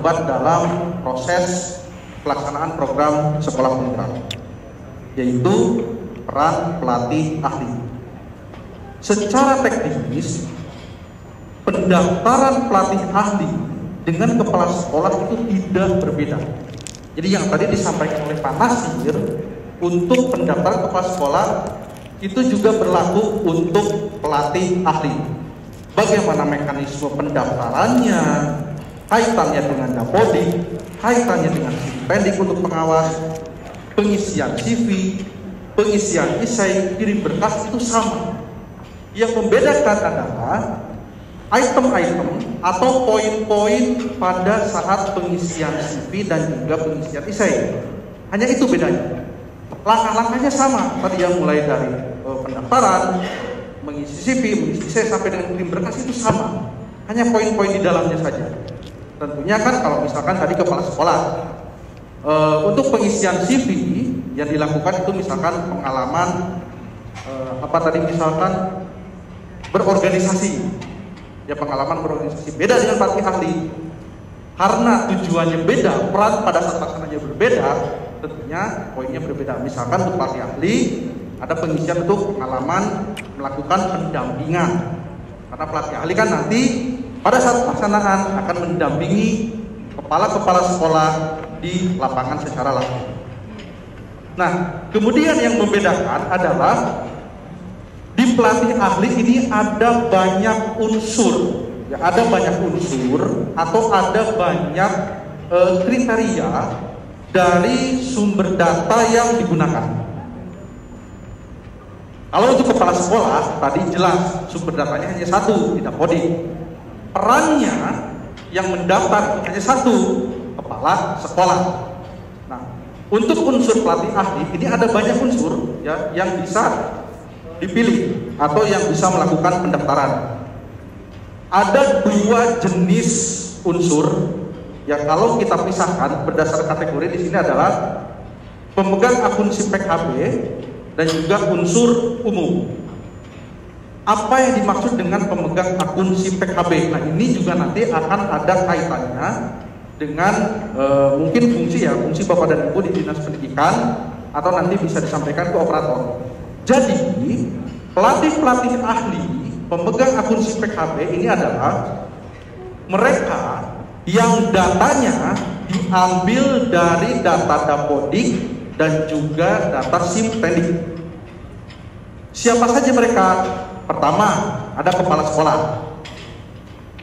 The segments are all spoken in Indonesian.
terlibat dalam proses pelaksanaan program sekolah penggerak, yaitu peran pelatih ahli. Secara teknis, pendaftaran pelatih ahli dengan kepala sekolah itu tidak berbeda. Jadi yang tadi disampaikan oleh Pak Nasir untuk pendaftaran kepala sekolah itu juga berlaku untuk pelatih ahli. Bagaimana mekanisme pendaftarannya, kaitannya dengan Dapodik, kaitannya dengan Pendik untuk pengawas, pengisian CV, pengisian esai, kirim berkas itu sama. Yang membedakan adalah item-item atau poin-poin pada saat pengisian CV dan juga pengisian esai. Hanya itu bedanya. Langkah-langkahnya sama. Tadi yang mulai dari pendaftaran, mengisi CV, mengisi esai sampai dengan kirim berkas itu sama. Hanya poin-poin di dalamnya saja. Tentunya kan kalau misalkan tadi kepala sekolah, untuk pengisian CV yang dilakukan itu misalkan pengalaman misalkan berorganisasi, ya pengalaman berorganisasi beda dengan pelatih ahli. Karena tujuannya beda, peran pada saat pelaksananya berbeda, tentunya poinnya berbeda. Misalkan untuk pelatih ahli ada pengisian untuk pengalaman melakukan pendampingan. Karena pelatih ahli kan nanti pada saat pelaksanaan akan mendampingi kepala-kepala sekolah di lapangan secara langsung. Nah, kemudian yang membedakan adalah di pelatih ahli ini ada banyak unsur, ya ada banyak unsur atau ada banyak kriteria dari sumber data yang digunakan. Kalau untuk kepala sekolah tadi jelas sumber datanya hanya satu, tidak Dapodik. Perannya yang mendaftar hanya satu, kepala sekolah. Nah, untuk unsur pelatih ahli ini ada banyak unsur ya yang bisa dipilih atau yang bisa melakukan pendaftaran. Ada dua jenis unsur yang kalau kita pisahkan berdasarkan kategori di sini adalah pemegang akun SIMPEK HB dan juga unsur umum. Apa yang dimaksud dengan pemegang akun SIMPEK HB? Nah, ini juga nanti akan ada kaitannya dengan mungkin fungsi Bapak dan Ibu di Dinas Pendidikan atau nanti bisa disampaikan ke operator. Jadi, pelatih-pelatih ahli pemegang akun SIMPEK HB ini adalah mereka yang datanya diambil dari data Dapodik dan juga data SIM Pendik. Siapa saja mereka? Pertama, ada kepala sekolah.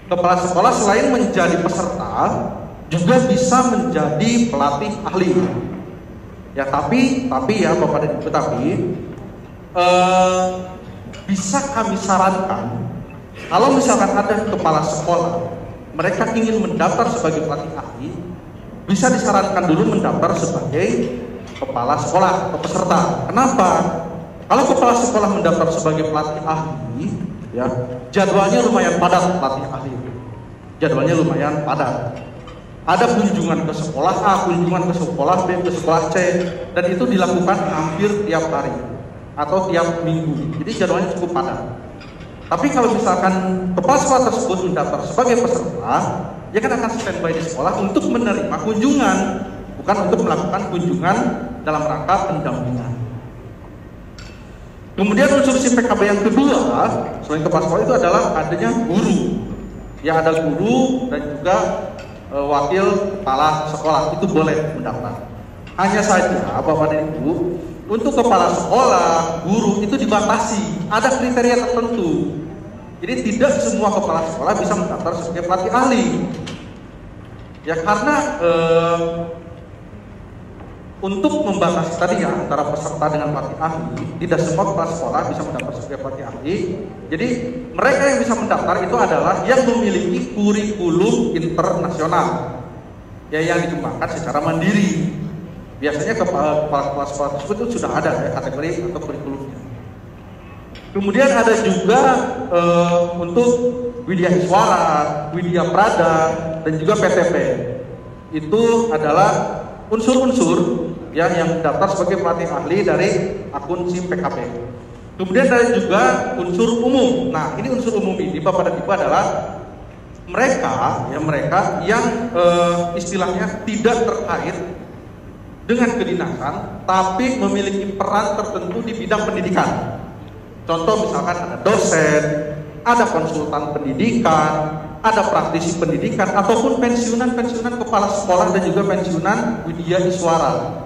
Kepala sekolah selain menjadi peserta, juga bisa menjadi pelatih ahli. Ya, tapi ya Bapak dan Ibu, bisa kami sarankan kalau misalkan ada kepala sekolah mereka ingin mendaftar sebagai pelatih ahli, bisa disarankan dulu mendaftar sebagai kepala sekolah atau peserta. Kenapa? Kalau kepala sekolah mendaftar sebagai pelatih ahli, ya jadwalnya lumayan padat pelatih ahli. Jadwalnya lumayan padat. Ada kunjungan ke sekolah A, kunjungan ke sekolah B, ke sekolah C, dan itu dilakukan hampir tiap hari atau tiap minggu. Jadi jadwalnya cukup padat. Tapi kalau misalkan kepala sekolah tersebut mendaftar sebagai peserta, dia kan akan standby di sekolah untuk menerima kunjungan, bukan untuk melakukan kunjungan dalam rangka pendampingan. Kemudian unsur SIMPEK HB yang kedua, selain kepala sekolah itu adalah adanya guru. Ya, ada guru dan juga wakil kepala sekolah itu boleh mendaftar. Hanya saja Bapak dan Ibu, untuk kepala sekolah, guru itu dibatasi, ada kriteria tertentu. Jadi tidak semua kepala sekolah bisa mendaftar sebagai pelatih ahli. Ya karena untuk membatasi tadi ya antara peserta dengan pelatih ahli, tidak semua kepala sekolah bisa mendaftar sebagai pelatih ahli. Jadi mereka yang bisa mendaftar itu adalah yang memiliki kurikulum internasional, ya yang dikembangkan secara mandiri. Biasanya kepala sekolah tersebut itu sudah ada ya kategori atau kurikulumnya. Kemudian ada juga untuk Widya Iswara, Widya Prada, dan juga PTP. Itu adalah unsur-unsur yang daftar sebagai pelatih ahli dari akun SIMPEK HB. Kemudian ada juga unsur umum. Nah, ini unsur umum ini Bapak dan Ibu adalah mereka yang istilahnya tidak terkait dengan kedinasan, tapi memiliki peran tertentu di bidang pendidikan. Contoh misalkan ada dosen, ada konsultan pendidikan, ada praktisi pendidikan, ataupun pensiunan kepala sekolah dan juga pensiunan widya iswara.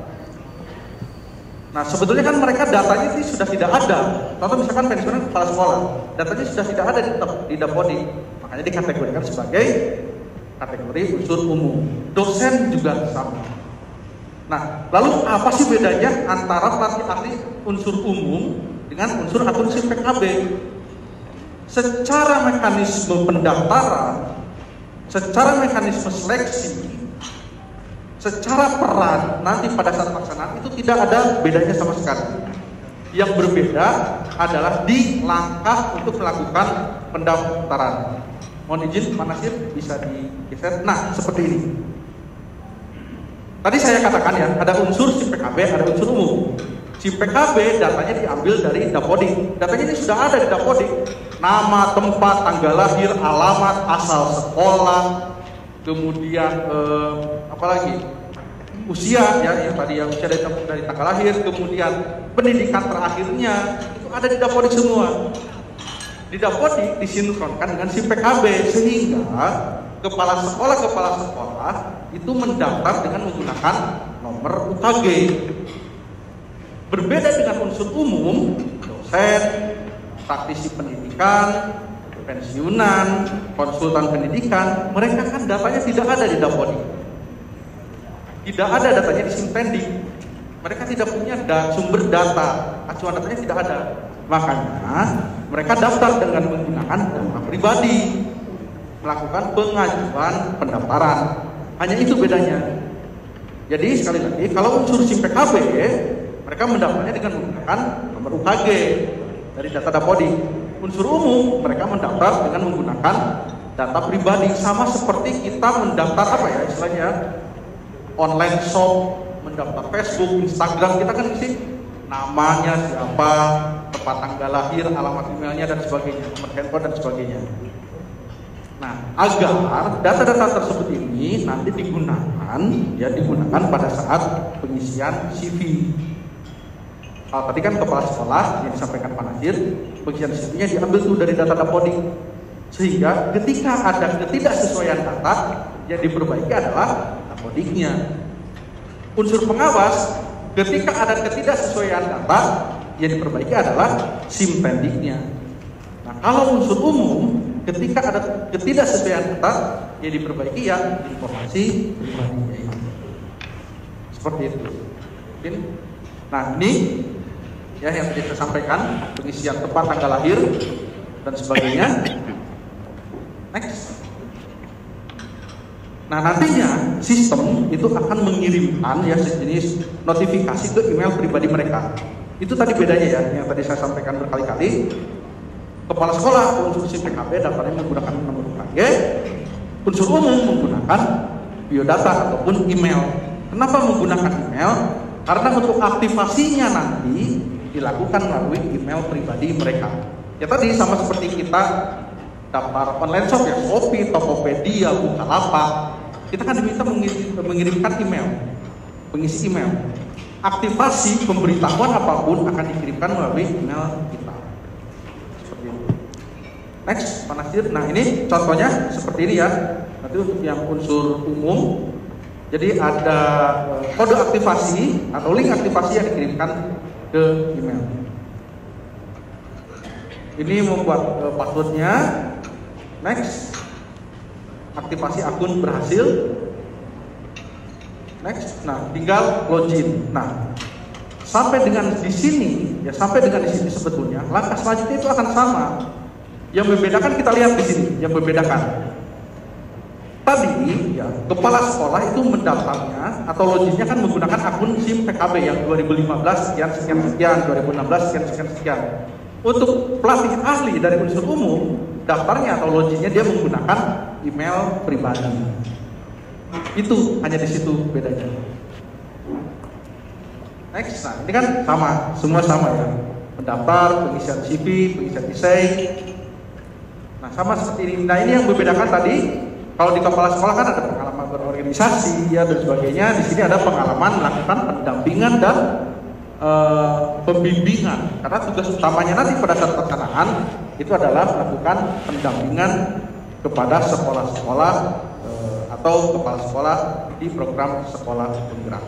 Nah, sebetulnya kan mereka datanya itu sudah tidak ada. Contoh misalkan pensiunan kepala sekolah, datanya sudah tidak ada di Dapodi. Makanya dikategorikan sebagai kategori unsur umum. Dosen juga sama. Nah, lalu apa sih bedanya antara pelatih ahli unsur umum dengan unsur akuntansi PKB? Secara mekanisme pendaftaran, secara mekanisme seleksi, secara peran nanti pada saat pelaksanaan itu tidak ada bedanya sama sekali. Yang berbeda adalah di langkah untuk melakukan pendaftaran. Mohon izin, Pak Nasir bisa digeser. Nah, seperti ini. Tadi saya katakan ya, ada unsur SIM PKB, ada unsur umum. SIM PKB datanya diambil dari Dapodik. Datanya ini sudah ada di Dapodik. Nama, tempat, tanggal lahir, alamat, asal sekolah, kemudian apalagi usia ya, yang tadi yang usia dari tanggal lahir, kemudian pendidikan terakhirnya itu ada di Dapodik semua. Di Dapodik disinkronkan dengan SIM PKB sehingga kepala sekolah itu mendaftar dengan menggunakan nomor UKG. Berbeda dengan unsur umum, dosen, praktisi pendidikan, pensiunan, konsultan pendidikan, mereka kan datanya tidak ada di Dapodik. Tidak ada datanya di Simpendik. Mereka tidak punya sumber data, acuan datanya tidak ada. Makanya mereka daftar dengan menggunakan data pribadi, melakukan pengajuan pendaftaran. Hanya itu bedanya. Jadi sekali lagi, kalau unsur SIM PKB, mereka mendaftarnya dengan menggunakan nomor UKG dari data Dapodik. Unsur umum, mereka mendaftar dengan menggunakan data pribadi, sama seperti kita mendaftar apa ya istilahnya, online shop, mendaftar Facebook, Instagram, kita kan isi namanya siapa, tempat tanggal lahir, alamat emailnya dan sebagainya, nomor handphone dan sebagainya. Nah, agar data-data tersebut ini nanti digunakan pada saat pengisian CV. Tadi kan kepala sekolah yang disampaikan Pak Nasir, pengisian CV-nya diambil tuh dari data Dapodik. Sehingga ketika ada ketidaksesuaian data, yang diperbaiki adalah Dapodiknya. Unsur pengawas, ketika ada ketidaksesuaian data, yang diperbaiki adalah Simpendiknya. Nah, kalau unsur umum, ketika ada ketidaksesuaian data, yang diperbaiki ya informasi pribadinya. Seperti itu. Mungkin. Nah, ini ya yang tadi saya sampaikan, pengisian tempat, tanggal lahir dan sebagainya. Next. Nah, nantinya sistem itu akan mengirimkan ya sejenis notifikasi ke email pribadi mereka. Itu tadi bedanya ya, yang tadi saya sampaikan berkali-kali. Kepala sekolah unsur SIM PKB daftarnya menggunakan nomor UKG, unsur umum menggunakan biodata ataupun email. Kenapa menggunakan email? Karena untuk aktivasinya nanti dilakukan melalui email pribadi mereka. Ya tadi sama seperti kita daftar online shop ya, Shopee, Tokopedia, Bukalapak. Kita kan diminta mengirimkan email, pengisi email. Aktivasi pemberitahuan apapun akan dikirimkan melalui email kita. Seperti itu. Next, Pak Nasir. Nah, ini contohnya seperti ini ya. Nanti untuk yang unsur umum, jadi ada kode aktivasi atau link aktivasi yang dikirimkan ke email. Ini membuat passwordnya. Next, aktivasi akun berhasil. Next, nah tinggal login. Nah, sampai dengan di sini sebetulnya langkah selanjutnya itu akan sama. Yang membedakan kita lihat di sini, yang membedakan. Tadi ya, kepala sekolah itu mendaftarnya atau loginnya kan menggunakan akun SIM PKB yang 2015 sekian, 2016 sekian. Untuk pelatih ahli dari unsur umum, daftarnya atau loginnya dia menggunakan email pribadi. Itu hanya di situ bedanya. Next, nah ini kan semua sama ya. Mendaftar, pengisian CV, pengisian essay. Nah, sama seperti ini. Nah, ini yang membedakan tadi. Kalau di kepala sekolah kan ada pengalaman berorganisasi ya dan sebagainya. Di sini ada pengalaman melakukan pendampingan dan pembimbingan. Karena tugas utamanya nanti pada saat pelaksanaan itu adalah melakukan pendampingan kepada sekolah-sekolah atau kepala sekolah di program sekolah penggerak.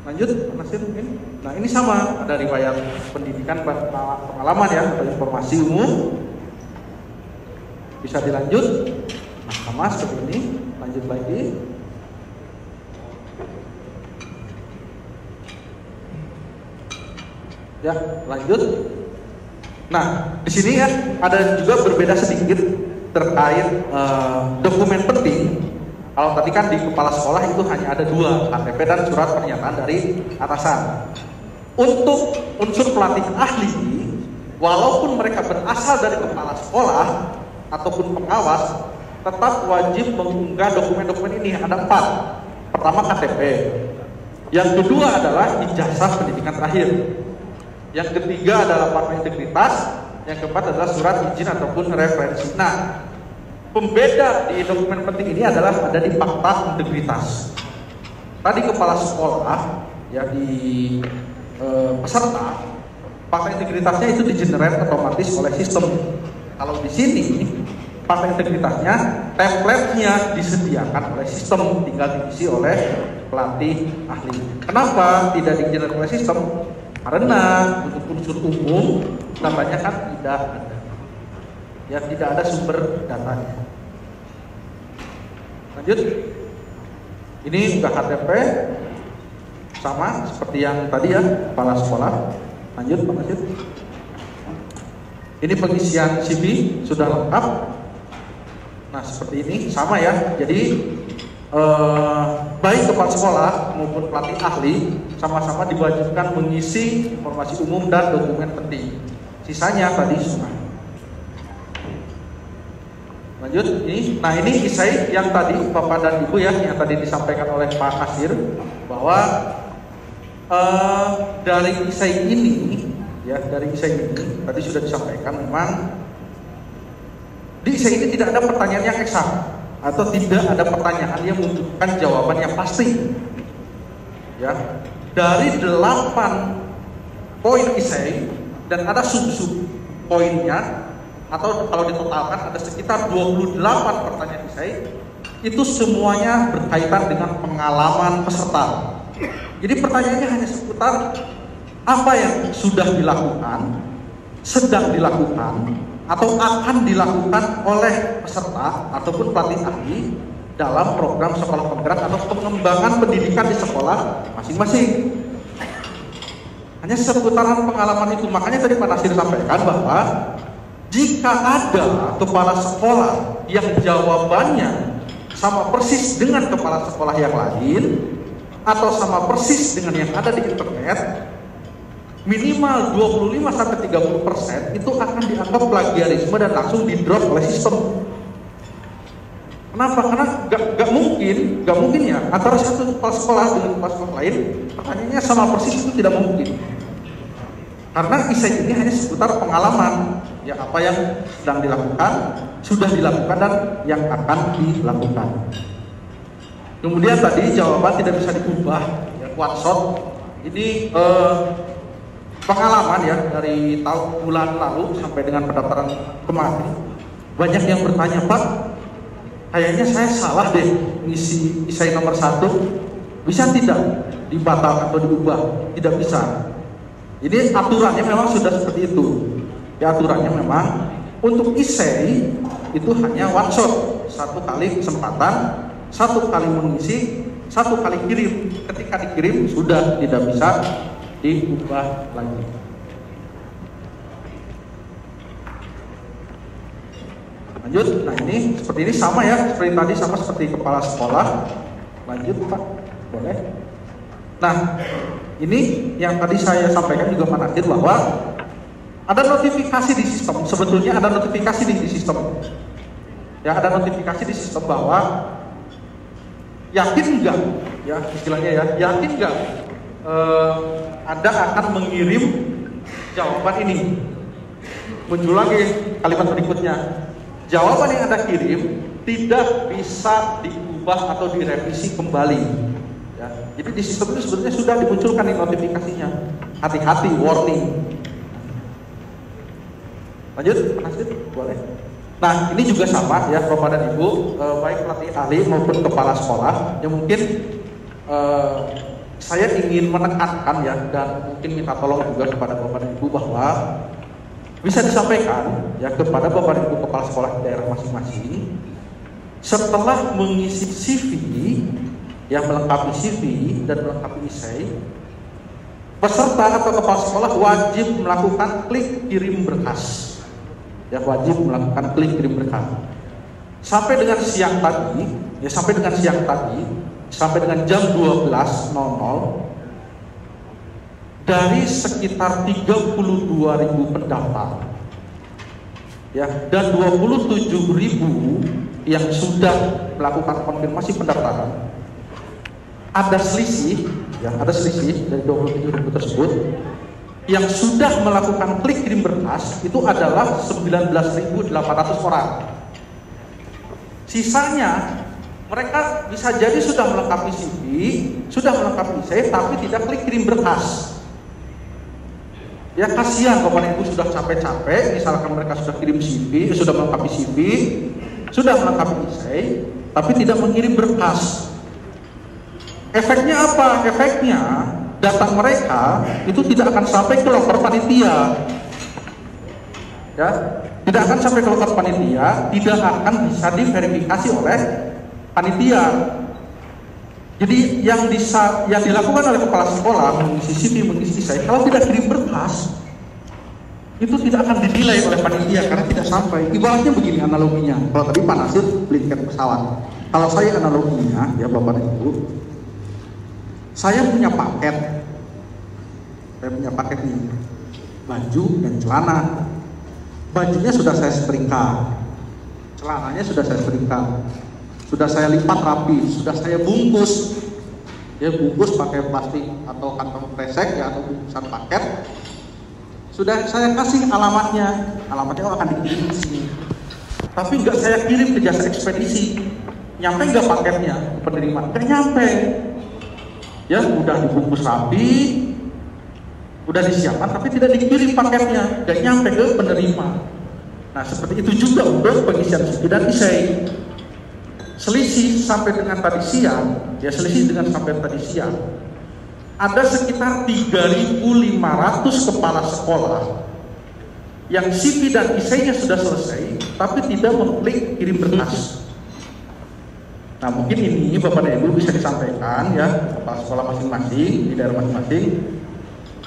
Lanjut, Nasir mungkin. Nah, ini sama, ada riwayat pendidikan pengalaman ya atau informasi umum. Bisa dilanjut. Nah, sama seperti ini. Lanjut lagi. Ya, lanjut. Nah, di sini ya ada juga berbeda sedikit terkait dokumen penting. Kalau tadi kan di kepala sekolah itu hanya ada 2, KTP dan surat pernyataan dari atasan. Untuk unsur pelatih ahli, walaupun mereka berasal dari kepala sekolah ataupun pengawas, tetap wajib mengunggah dokumen-dokumen ini. Ada 4. Pertama KTP. Yang kedua adalah ijazah pendidikan terakhir. Yang ketiga adalah fakta integritas. Yang keempat adalah surat izin ataupun referensi. Nah, pembeda di dokumen penting ini adalah ada di fakta integritas. Tadi kepala sekolah ya di peserta, fakta integritasnya itu di-generate otomatis oleh sistem. Kalau di sini fakta integritasnya, template-nya disediakan oleh sistem, tinggal diisi oleh pelatih ahli. Kenapa tidak di-generate oleh sistem? Karena untuk unsur umum namanya kan tidak ada. Ya, tidak ada sumber datanya. Lanjut. Ini juga KTP sama seperti yang tadi ya, kepala sekolah. Lanjut, Pak Masjid. Ini pengisian CV sudah lengkap. Nah, seperti ini sama ya. Jadi baik kepala sekolah maupun pelatih ahli sama-sama diwajibkan mengisi informasi umum dan dokumen penting. Sisanya tadi semua. Lanjut ini. Nah, ini isai yang tadi Bapak dan Ibu ya, yang tadi disampaikan oleh Pak Nasir bahwa dari isai ini ya, dari isai ini tadi sudah disampaikan memang di isai ini tidak ada pertanyaan yang eksak atau tidak ada pertanyaan yang membutuhkan jawaban yang pasti. Ya, dari 8 poin isai dan ada sub-sub poinnya, atau kalau ditotalkan ada sekitar 28 pertanyaan isai, itu semuanya berkaitan dengan pengalaman peserta. Jadi pertanyaannya hanya seputar apa yang sudah dilakukan, sedang dilakukan, atau akan dilakukan oleh peserta ataupun pelatih ahli dalam program sekolah penggerak atau pengembangan pendidikan di sekolah masing-masing. Hanya seputaran pengalaman itu. Makanya tadi Pak Nasir sampaikan bahwa jika ada kepala sekolah yang jawabannya sama persis dengan kepala sekolah yang lain atau sama persis dengan yang ada di internet, minimal 25-30% itu akan dianggap plagiarisme dan langsung di-drop oleh sistem. Kenapa? Karena gak mungkin ya antara satu kepala sekolah dengan kepala sekolah lain pertanyaannya sama persis, itu tidak mungkin. Karena isai ini hanya seputar pengalaman, ya apa yang sedang dilakukan, sudah dilakukan dan yang akan dilakukan. Kemudian tadi jawaban tidak bisa diubah, ya, one shot. Ini pengalaman ya dari tahun bulan lalu sampai dengan pendaftaran kemarin, banyak yang bertanya, Pak, kayaknya saya salah deh ngisi isai nomor 1, bisa tidak dibatalkan atau diubah? Tidak bisa. Jadi aturannya memang sudah seperti itu. Ya, aturannya memang untuk isai itu hanya one shot, 1 kali kesempatan, 1 kali mengisi, 1 kali kirim. Ketika dikirim sudah tidak bisa diubah lagi. Lanjut. Nah, ini seperti ini sama ya, seperti tadi, sama seperti kepala sekolah. Lanjut, Pak, boleh. Nah, ini yang tadi saya sampaikan juga Pak Nasir bahwa ada notifikasi di sistem. Sebetulnya ada notifikasi di sistem. Ya, ada notifikasi di sistem bahwa yakin enggak, ya istilahnya ya, yakin enggak Anda akan mengirim jawaban ini. muncul lagi kalimat berikutnya. Jawaban yang Anda kirim tidak bisa diubah atau direvisi kembali. Ya, jadi di sistem itu sebenarnya sudah dimunculkan di notifikasinya. Hati-hati, warning. Lanjut, lanjut, boleh. Nah, ini juga sama ya Bapak dan Ibu, baik pelatih ahli maupun kepala sekolah yang mungkin saya ingin menekankan ya, dan mungkin minta tolong juga kepada Bapak dan Ibu bahwa bisa disampaikan ya kepada Bapak dan Ibu kepala sekolah di daerah masing-masing, setelah mengisi CV, yang melengkapi CV dan melengkapi essay, peserta atau kepala sekolah wajib melakukan klik kirim berkas. Ya, wajib melakukan klik kirim berkas. Sampai dengan siang tadi, ya sampai dengan jam 12.00 dari sekitar 32.000 pendaftar, ya, dan 27.000 yang sudah melakukan konfirmasi pendaftaran, ada selisih, ya, ada selisih dari 27.000 tersebut. Yang sudah melakukan klik kirim berkas itu adalah 19.800 orang. Sisanya mereka bisa jadi sudah melengkapi CV, sudah melengkapi essay, tapi tidak klik kirim berkas. Ya kasihan Bapak Ibu sudah capek-capek, misalkan mereka sudah kirim CV, sudah melengkapi CV, sudah melengkapi essay, tapi tidak mengirim berkas. Efeknya apa? Efeknya data mereka itu tidak akan sampai ke loker panitia, ya, tidak akan sampai ke loker panitia, tidak akan bisa diverifikasi oleh panitia. Jadi yang dilakukan oleh kepala sekolah mengisi CV, mengisi essay, kalau tidak kirim berkas, itu tidak akan dinilai oleh panitia karena tidak sampai. Ibaratnya begini analoginya. Kalau tadi Pak Nasir beli tiket pesawat, kalau saya analoginya, ya Bapak dan Ibu, saya punya paket nih, baju dan celana. Bajunya sudah saya setrika, celananya sudah saya setrika, sudah saya lipat rapi, sudah saya bungkus, ya bungkus pakai plastik atau kantong kresek ya, atau bungkusan paket. Sudah saya kasih alamatnya akan dikirim ke sini. Tapi nggak saya kirim ke jasa ekspedisi. Nyampe nggak paketnya ke penerima? Nggak nyampe. Ya udah dibungkus rapi, udah disiapkan, tapi tidak dikirim paketnya, nggak nyampe ke penerima. Nah seperti itu juga untuk pengisian CV dan essay. Selisih sampai dengan tadi siang, ya selisih dengan sampai tadi siang, ada sekitar 3.500 kepala sekolah yang CV dan essay-nya sudah selesai, tapi tidak mengklik kirim berkas. Nah mungkin ini Bapak dan Ibu bisa disampaikan ya kepala sekolah masing-masing di daerah masing-masing.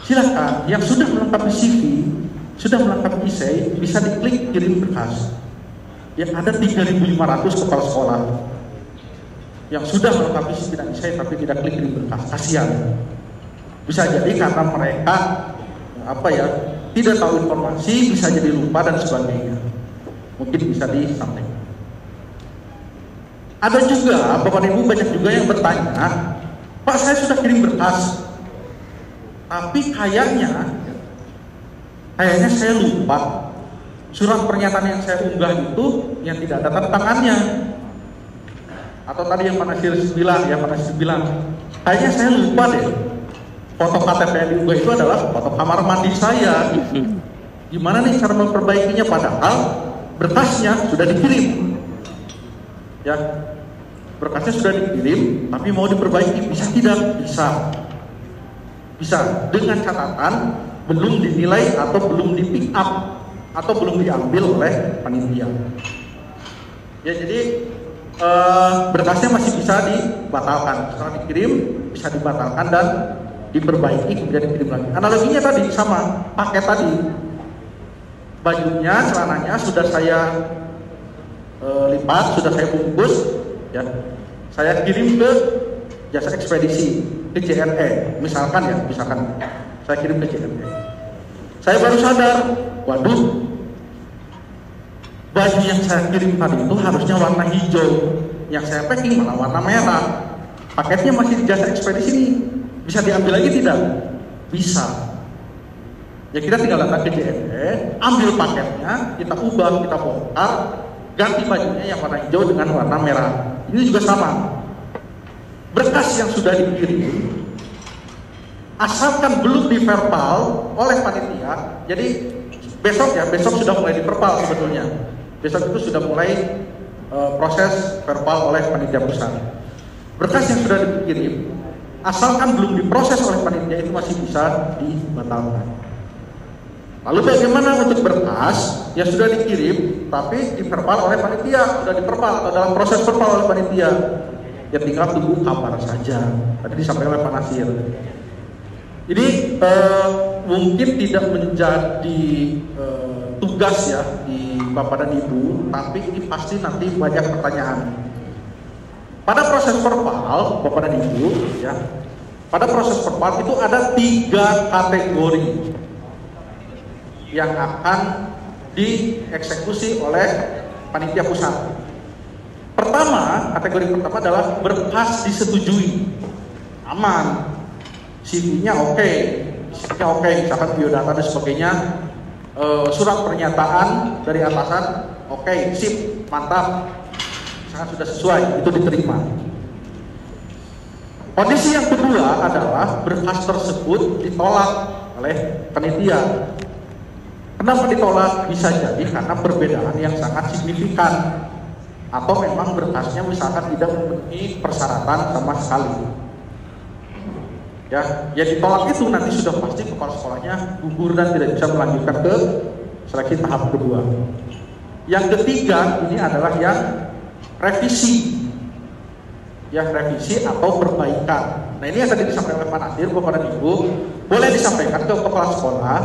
Silakan yang sudah melengkapi CV, sudah melengkapi essay, bisa diklik kirim berkas. Yang ada 3.500 kepala sekolah yang sudah melengkapi CV dan essay tapi tidak klik kirim berkas. Kasihan. Bisa jadi karena mereka tidak tahu informasi, bisa jadi lupa dan sebagainya. Mungkin bisa disampaikan. Ada juga Bapak Ibu banyak juga yang bertanya, Pak saya sudah kirim berkas, tapi kayaknya saya lupa surat pernyataan yang saya unggah itu yang tidak ada tanda tangannya. Atau tadi yang Pak Nasir bilang, kayaknya saya lupa deh, foto KTP yang diunggah itu adalah foto kamar mandi saya. Gimana nih cara memperbaikinya, padahal berkasnya sudah dikirim. Ya, berkasnya sudah dikirim, tapi mau diperbaiki bisa tidak? Bisa dengan catatan belum dinilai atau belum di pick up atau belum diambil oleh panitia. Ya jadi berkasnya masih bisa dibatalkan, setelah dikirim bisa dibatalkan dan diperbaiki kemudian dikirim lagi. Analoginya tadi sama paket tadi, bajunya, celananya sudah saya lipat, sudah saya bungkus, ya, saya kirim ke jasa ekspedisi, ke JNE, misalkan saya kirim ke JNE. Saya baru sadar, waduh, baju yang saya kirim tadi itu harusnya warna hijau, yang saya packing malah warna merah. Paketnya masih di jasa ekspedisi nih, bisa diambil lagi tidak? Bisa. Ya kita tinggal datang ke JNE, ambil paketnya, kita ubah, kita bongkar, ganti bajunya yang warna hijau dengan warna merah. Ini juga sama. Berkas yang sudah dikirim, asalkan belum diverbal oleh panitia, jadi besok sudah mulai diverbal sebetulnya. Besok itu sudah mulai proses verbal oleh panitia pusat. Berkas yang sudah dikirim, asalkan belum diproses oleh panitia itu masih bisa dibatalkan. Lalu bagaimana untuk berkas yang sudah dikirim tapi diverbal oleh panitia, sudah diverbal atau dalam proses verbal oleh panitia? Ya tinggal tunggu kabar saja. Tadi disampaikan oleh Pak Nasir. Ini mungkin tidak menjadi tugas ya di Bapak dan Ibu, tapi ini pasti nanti banyak pertanyaan. Pada proses verbal, Bapak dan Ibu, ya, pada proses verbal itu ada 3 kategori yang akan dieksekusi oleh panitia pusat. Pertama, kategori pertama adalah berkas disetujui, aman, CV-nya oke, misalkan biodata dan sebagainya, surat pernyataan dari atasan oke, sip, mantap, sangat sudah sesuai, itu diterima. Kondisi yang kedua adalah berkas tersebut ditolak oleh panitia. Kenapa ditolak? Bisa jadi karena perbedaan yang sangat signifikan, atau memang berkasnya misalkan tidak memenuhi persyaratan sama sekali. Ya ditolak itu nanti sudah pasti kepala sekolahnya gugur dan tidak bisa melanjutkan ke seleksi tahap kedua. Yang ketiga ini adalah yang revisi, revisi atau perbaikan. Nah ini yang tadi disampaikan oleh Pak Nasir, Bapak dan Ibu, boleh disampaikan ke kepala sekolah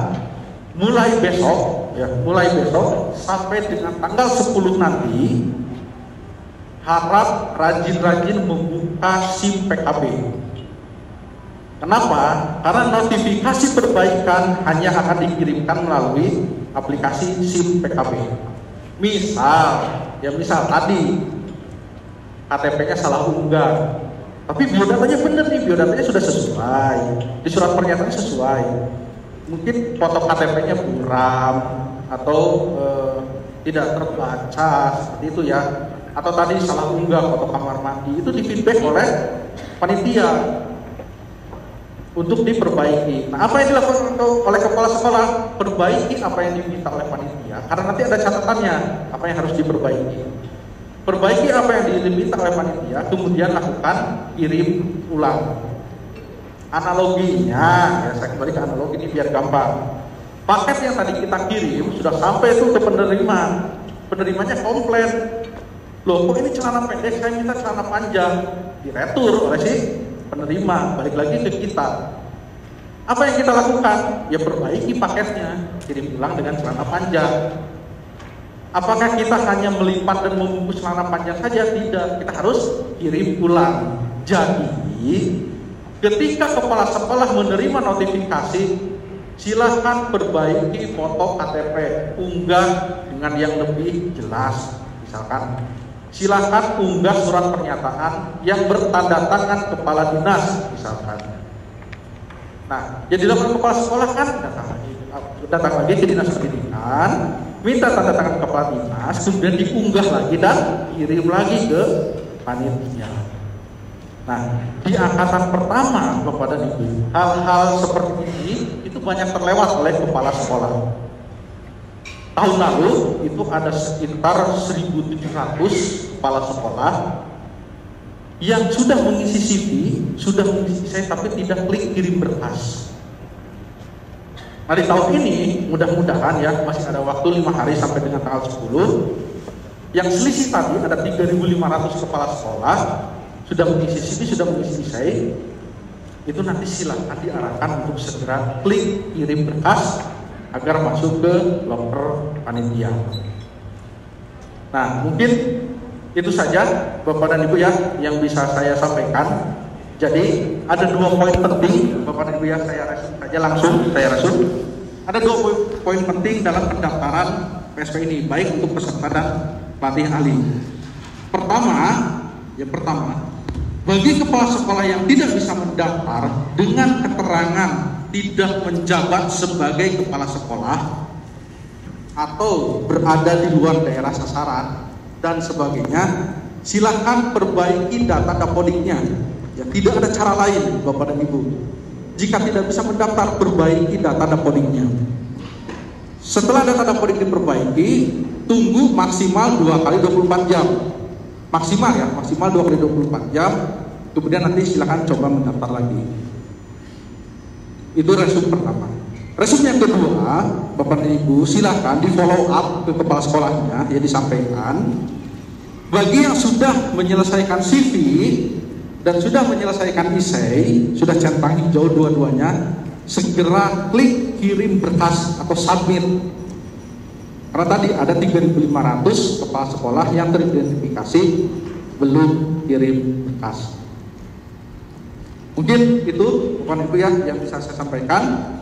mulai besok sampai dengan tanggal 10 nanti, harap rajin-rajin membuka SIM PKB. Kenapa? Karena notifikasi perbaikan hanya akan dikirimkan melalui aplikasi SIM PKB. Misal tadi KTP-nya salah unggah, tapi biodatanya benar nih, biodatanya sudah sesuai, di surat pernyataannya sesuai. Mungkin foto KTP-nya buram atau tidak terbaca seperti itu ya, atau tadi salah unggah foto kamar mandi, itu di feedback oleh panitia untuk diperbaiki. Nah, apa yang dilakukan oleh kepala sekolah? Perbaiki apa yang diminta oleh panitia, karena nanti ada catatannya apa yang harus diperbaiki. Perbaiki apa yang diminta oleh panitia, kemudian lakukan kirim ulang. Analoginya, saya kembali ke analogi ini biar gampang. Paket yang tadi kita kirim sudah sampai itu ke penerima, penerimanya komplain. Loh, kok ini celana pendek, saya minta celana panjang, diretur oleh si penerima, balik lagi ke kita. Apa yang kita lakukan? Ya perbaiki paketnya, kirim ulang dengan celana panjang. Apakah kita hanya melipat dan membungkus celana panjang saja? Tidak, kita harus kirim ulang. Jadi ketika kepala sekolah menerima notifikasi, silahkan perbaiki foto KTP, unggah dengan yang lebih jelas. Misalkan, silahkan unggah surat pernyataan yang bertanda tangan kepala dinas, misalkan. Nah, yang dilakukan kepala sekolah kan datang lagi ke dinas pendidikan, minta tanda tangan kepala dinas, kemudian diunggah lagi dan kirim lagi ke panitia. Nah, di angkatan pertama, Bapak dan Ibu, hal-hal seperti ini itu banyak terlewat oleh kepala sekolah. Tahun lalu itu ada sekitar 1.700 kepala sekolah yang sudah mengisi CV, sudah mengisi saya tapi tidak klik kirim berkas. Nah, di tahun ini mudah-mudahan ya masih ada waktu 5 hari sampai dengan tanggal 10. Yang selisih tadi ada 3.500 kepala sekolah sudah mengisi CV, sudah mengisi essay, itu nanti silakan diarahkan untuk segera klik kirim berkas agar masuk ke loker panitia. Nah, mungkin itu saja Bapak dan Ibu ya yang bisa saya sampaikan. Jadi ada 2 poin penting Bapak dan Ibu ya, saya langsung. Ada 2 poin penting dalam pendaftaran PSP ini, baik untuk peserta dan pelatih ahli. Pertama, bagi kepala sekolah yang tidak bisa mendaftar dengan keterangan tidak menjabat sebagai kepala sekolah atau berada di luar daerah sasaran dan sebagainya, silakan perbaiki data dapodiknya. Ya, tidak ada cara lain, Bapak dan Ibu. Jika tidak bisa mendaftar, perbaiki data dapodiknya. Setelah data dapodik diperbaiki, tunggu maksimal 2 kali 24 jam. Maksimal 2 kali 24 jam. Kemudian nanti silakan coba mendaftar lagi. Itu resume pertama. Resume yang kedua, Bapak dan Ibu, silakan di follow up ke kepala sekolahnya, ya disampaikan. Bagi yang sudah menyelesaikan CV dan sudah menyelesaikan essay, sudah centang hijau dua-duanya, segera klik kirim berkas atau submit. Karena tadi ada 3.500 kepala sekolah yang teridentifikasi belum kirim berkas. Mungkin itu Bapak Ibu ya yang bisa saya sampaikan.